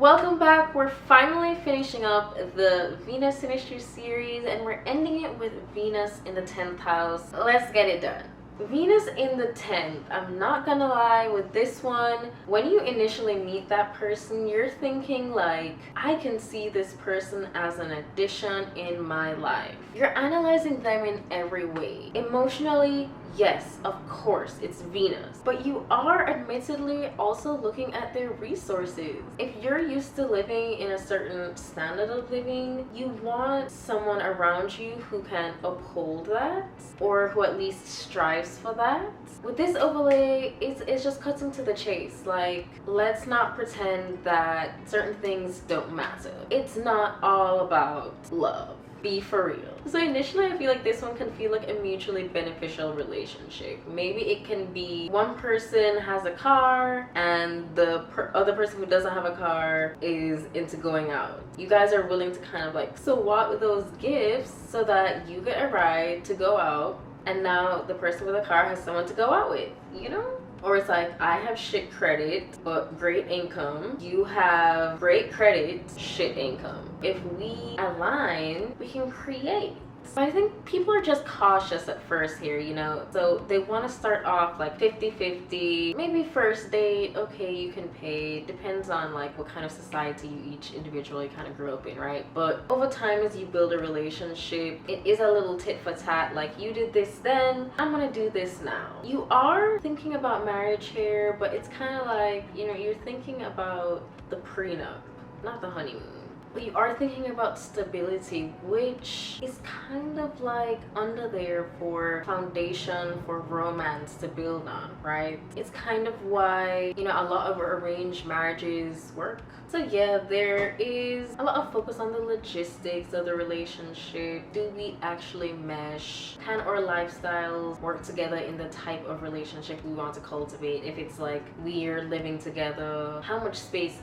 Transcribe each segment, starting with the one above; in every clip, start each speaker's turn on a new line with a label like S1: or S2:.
S1: Welcome back. We're finally finishing up the Venus synastry series and we're ending it with Venus in the 10th house. Let's get it done. Venus in the 10th. I'm not gonna lie with this one. When you initially meet that person, you're thinking like, I can see this person as an addition in my life. You're analyzing them in every way. Emotionally, yes, of course, it's Venus. But you are admittedly also looking at their resources. If you're used to living in a certain standard of living, you want someone around you who can uphold that, or who at least strives for that. With this overlay, it's just cutting to the chase. Like, let's not pretend that certain things don't matter. It's not all about love. Be for real. So initially I feel like this one can feel like a mutually beneficial relationship. Maybe it can be one person has a car and the other person who doesn't have a car is into going out. You guys are willing to kind of like swap with those gifts so that you get a ride to go out, and now the person with a car has someone to go out with, you know? Or it's like, I have shit credit but great income. You have great credit, shit income. If we align, we can create. So I think people are just cautious at first here, you know? So they want to start off like 50-50. Maybe first date, okay, you can pay. Depends on like what kind of society you each individually kind of grew up in, right? But over time, as you build a relationship, it is a little tit for tat. Like, you did this then, I'm gonna do this now. You are thinking about marriage here, but it's kind of like, you know, you're thinking about the prenup, not the honeymoon. But you are thinking about stability, which is kind of like under there for foundation for romance to build on, right? It's kind of why, you know, a lot of arranged marriages work. So yeah, there is a lot of focus on the logistics of the relationship. Do we actually mesh? Can our lifestyles work together in the type of relationship we want to cultivate? If it's like we're living together, how much space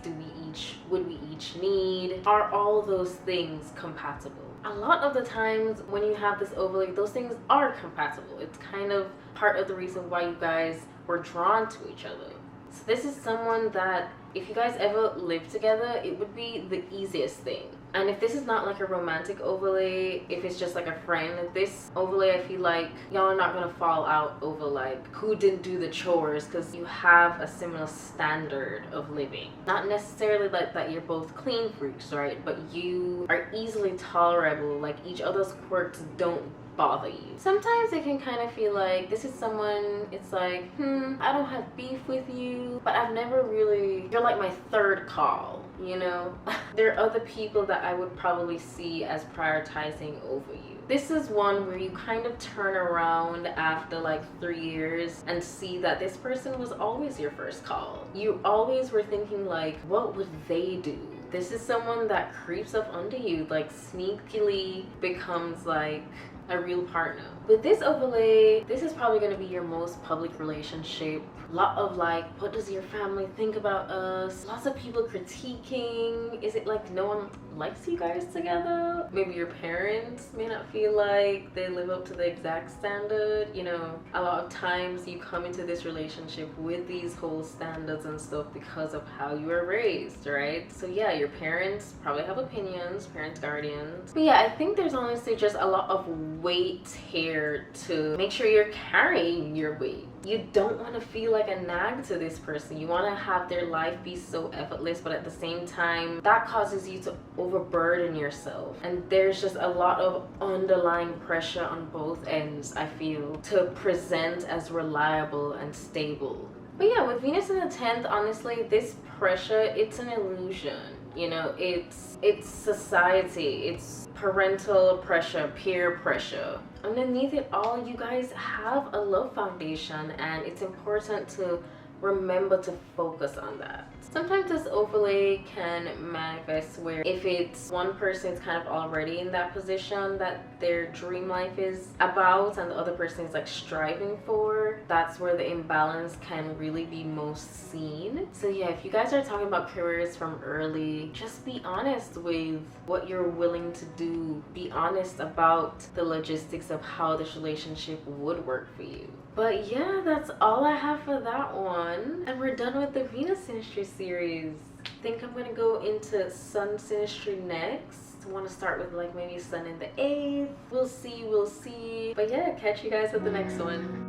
S1: would we each need? Are all those things compatible? A lot of the times when you have this overlay, those things are compatible. It's kind of part of the reason why you guys were drawn to each other. So this is someone that if you guys ever live together, it would be the easiest thing. And if this is not like a romantic overlay, if it's just like a friend, this overlay, I feel like y'all are not gonna fall out over like who didn't do the chores, because you have a similar standard of living. Not necessarily like that you're both clean freaks, right? But you are easily tolerable, like each other's quirks don't bother you. Sometimes it can kind of feel like this is someone, it's like, I don't have beef with you, but I've never really, you're like my third call, you know? There are other people that I would probably see as prioritizing over you. This is one where you kind of turn around after like 3 years and see that this person was always your first call. You always were thinking like, what would they do? This is someone that creeps up under you, like sneakily becomes like a real partner. With this overlay, this is probably going to be your most public relationship. A lot of like, what does your family think about us? Lots of people critiquing. Is it like no one likes you guys together? Maybe your parents may not feel like they live up to the exact standard. You know, a lot of times you come into this relationship with these whole standards and stuff because of how you were raised, right? So yeah, your parents probably have opinions, parents, guardians. But yeah, I think there's honestly just a lot of weight here to make sure you're carrying your weight. You don't want to feel like a nag to this person. You want to have their life be so effortless, but at the same time, that causes you to overburden yourself. And there's just a lot of underlying pressure on both ends, I feel, to present as reliable and stable. But yeah, with Venus in the 10th, honestly, this pressure, it's an illusion. You know, it's society, it's parental pressure, peer pressure. Underneath it all, you guys have a love foundation, and it's important to remember to focus on that. Sometimes this overlay can manifest where if it's one person's kind of already in that position that their dream life is about and the other person is like striving for, that's where the imbalance can really be most seen. So yeah, if you guys are talking about careers from early, just be honest with what you're willing to do. Be honest about the logistics of how this relationship would work for you. But yeah, that's all I have for that one. And we're done with the Venus synastry series. I think I'm gonna go into Sun synastry next. I want to start with like maybe Sun in the 8th. We'll see, we'll see. But yeah, catch you guys at the next one.